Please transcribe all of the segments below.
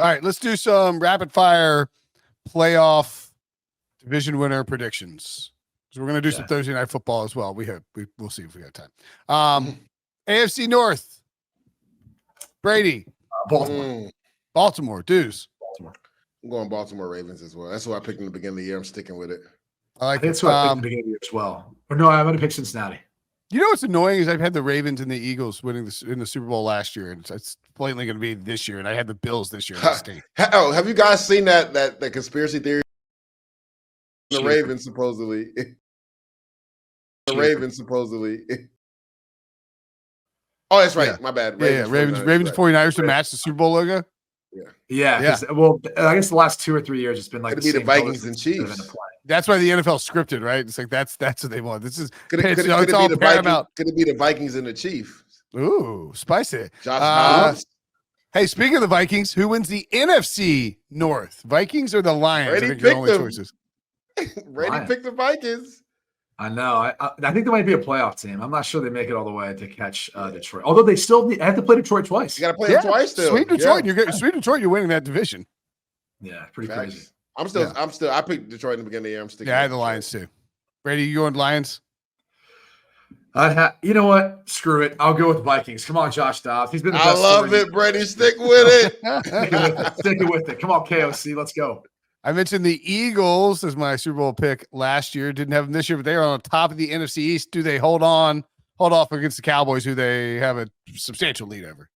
All right, let's do some rapid fire playoff division winner predictions. So we're going to do some Thursday night football as well. We'll see if we got time. AFC North. Brady. Baltimore. Deuce. Baltimore. I'm going Baltimore Ravens as well. That's what I picked in the beginning of the year. I'm sticking with it. I think that's what I picked in the beginning of the year as well. Or no, I'm going to pick Cincinnati. You know what's annoying is I've had the Ravens and the Eagles winning in the Super Bowl last year, and it's blatantly going to be this year. And I had the Bills this year. Oh, have you guys seen that conspiracy theory? The Ravens supposedly. The Ravens supposedly. Oh, that's right. Yeah. My bad. Ravens 49ers to match the Super Bowl logo. Yeah. Well, I guess the last 2 or 3 years it's been like the Vikings and Chiefs. That's why the NFL scripted, right? It's like that's what they want. This is could it be the Vikings and the Chiefs? Ooh, spicy. Josh hey, speaking of the Vikings, who wins the NFC North? Vikings or the Lions? Brady I think the only choices. Brady picked the Vikings. I know. I think there might be a playoff team. I'm not sure they make it all the way to catch Detroit. Although they still have to play Detroit twice. You got to play them twice still. Sweet Detroit. Sweet Detroit. You're winning that division. Yeah, pretty crazy. I picked Detroit in the beginning of the year. I'm sticking. Yeah, I had the Lions too. Brady, you going Lions? You know what? Screw it. I'll go with the Vikings. Come on, Josh Dobbs. He's been the best. I love it, Brady. Stick with it. Stick with it. Come on, KOC. Let's go. I mentioned the Eagles as my Super Bowl pick last year. Didn't have them this year, but they are on top of the NFC East. Do they hold off against the Cowboys, who they have a substantial lead over?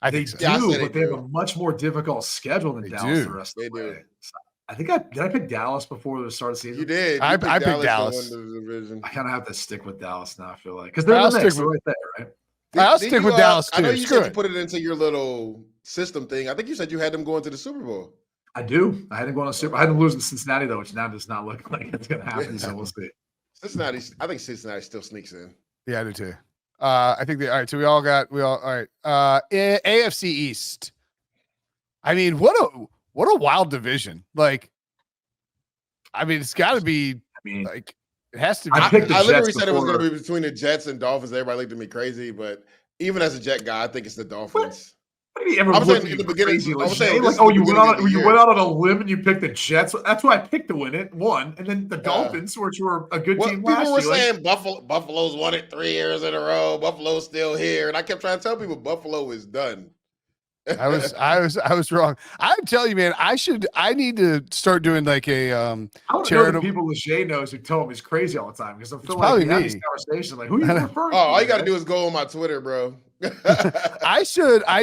I think so. But they have a much more difficult schedule than Dallas the rest of the way. I think did I pick Dallas before the start of the season? You did. I picked Dallas. I kind of have to stick with Dallas now, I feel like. Because they're in the mix right there, right? I'll stick with Dallas, too. I know you said you put it into your little system thing. I think you said you had them going to the Super Bowl. I do. I had them going to Super. I had them losing to Cincinnati, though, which now does not look like it's going to happen, so we'll see. I think Cincinnati still sneaks in. Yeah, I do, too. I think all right, so all right. AFC East. I mean, what a wild division. Like, I mean, it's got to be like it has to be. I literally said it was going to be between the Jets and Dolphins. Everybody looked at me crazy, but even as a Jet guy, I think it's the Dolphins. What do you ever look in the beginning? You went out on a limb and you picked the Jets. That's why I picked to win it. One, and then the Dolphins, which were a good team last year. People were saying Buffalo's won it 3 years in a row. Buffalo's still here, and I kept trying to tell people Buffalo is done. I was wrong. I'm telling you, man, I need to start doing like a charitable. People Leger knows who tell him he's crazy all the time because I feel like we have this conversation. Like, who are you referring to? All you got to do is go on my Twitter, bro. I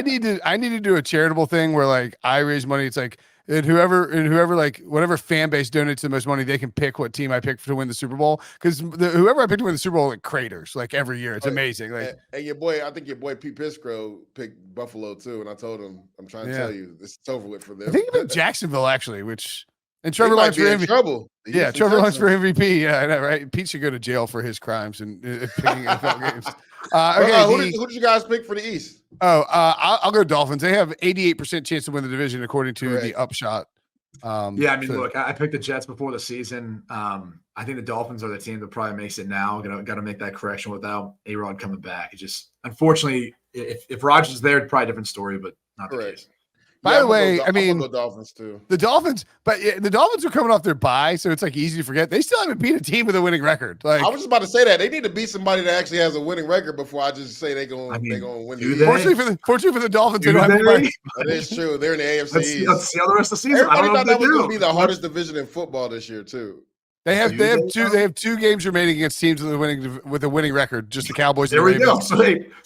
need to do a charitable thing where like I raise money. It's like and whoever like whatever fan base donates the most money, they can pick what team I pick to win the Super Bowl. Because whoever I pick to win the Super Bowl like craters like every year. It's amazing. Like and I think your boy Pete Piscrow picked Buffalo too, and I told him I'm trying to tell you it's over with for them. I think he picked Jacksonville actually, and Trevor Lawrence for MVP. Trouble. Yeah, Trevor Lawrence for MVP. Yeah, I know, right? Pete should go to jail for his crimes and picking NFL games. Okay, who did you guys pick for the East? I'll go Dolphins. They have 88% chance to win the division according to the Upshot. Look, I picked the Jets before the season. I think the Dolphins are the team that probably makes it now. Got to make that correction without A-Rod coming back. It just unfortunately, if Rodgers is there, it's probably a different story, but not the case. By the way, I mean, the Dolphins too. The Dolphins, but the Dolphins are coming off their bye, so it's like easy to forget. They still haven't beat a team with a winning record. Like I was just about to say that they need to beat somebody that actually has a winning record before I just say they're going to win. Fortunately for the Dolphins, they don't have anybody. That is true. They're in the AFC East. Let's see how the rest of the season. Everybody thought that was going to be the hardest division in football this year too. They have 2 games remaining against teams with a winning record. Just the Cowboys. There we go. So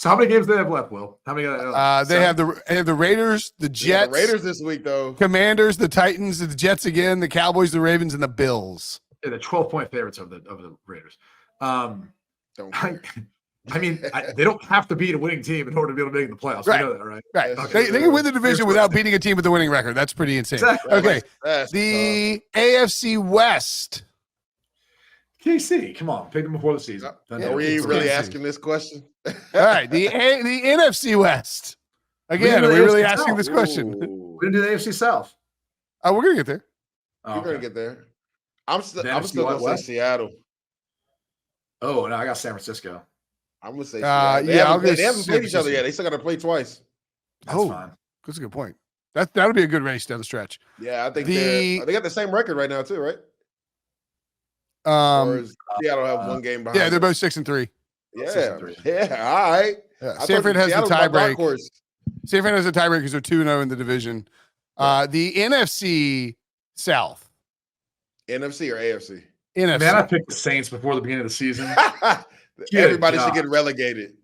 how many games do they have left, Will? How many? They have the Raiders, the Jets, the Raiders this week though. Commanders, the Titans, the Jets again, the Cowboys, the Ravens, and the Bills. Yeah, the 12-point favorites of the Raiders. They don't have to beat a winning team in order to be able to make the playoffs. Right. We know that, right? Right. Okay. They can win the division without beating a team with a winning record. That's pretty insane. Exactly. Okay. The AFC West. KC, come on, pick them before the season. Are we really asking this question? All right, the NFC West. Again, are we really asking this question? We're gonna do the AFC South. Oh, we're gonna get there. We're gonna get there. I'm still gonna say Seattle. Oh no, I got San Francisco. I'm gonna say Seattle. They haven't played each other yet. They still got to play twice. That's fine. That's a good point. That'll be a good race down the stretch. Yeah, I think they got the same record right now too, right? Or is Seattle have one game behind? Yeah, they're them? both 6-3. Yeah, 6-3. yeah, all right. Yeah. San Fran has the tiebreak. San Fran has the tiebreak because they're 2-0 in the division. The NFC South. NFC or AFC? NFC. Man, I picked the Saints before the beginning of the season. Everybody should get relegated.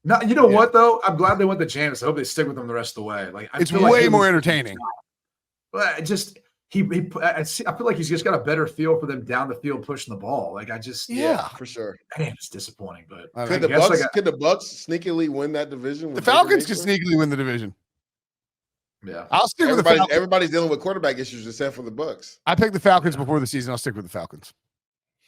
No, you know what though? I'm glad they went to Jameis. I hope they stick with them the rest of the way. Like it's way more entertaining. But just I feel like he's just got a better feel for them down the field pushing the ball. Like for sure. Man, it's disappointing. But could the Bucks sneakily win that division? The Falcons could sneakily win the division. Yeah, I'll stick with the Falcons. Everybody's dealing with quarterback issues except for the Bucks. I picked the Falcons before the season. I'll stick with the Falcons.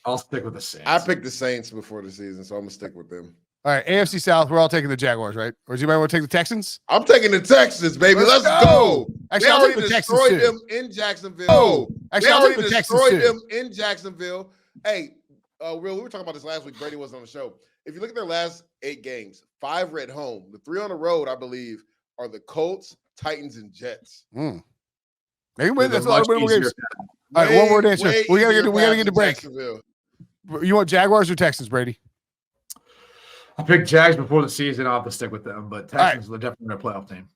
I'll stick with the Saints. I picked the Saints before the season, so I'm gonna stick with them. All right, AFC South. We're all taking the Jaguars, right? Or does anybody want to take the Texans? I'm taking the Texans, baby. Let's go. Actually, they I'll already take the Texans destroyed too. them in Jacksonville. Actually, they I'll already take the Texans destroyed too. them in Jacksonville. Hey, we were talking about this last week. Brady wasn't on the show. If you look at their last 8 games, 5 are at home. The 3 on the road, I believe, are the Colts, Titans, and Jets. They can win. That's a lot of winnable games. All right, one more answer. We gotta get to break. You want Jaguars or Texans, Brady? I picked Jags before the season. I'll have to stick with them, but Texans are definitely a playoff team.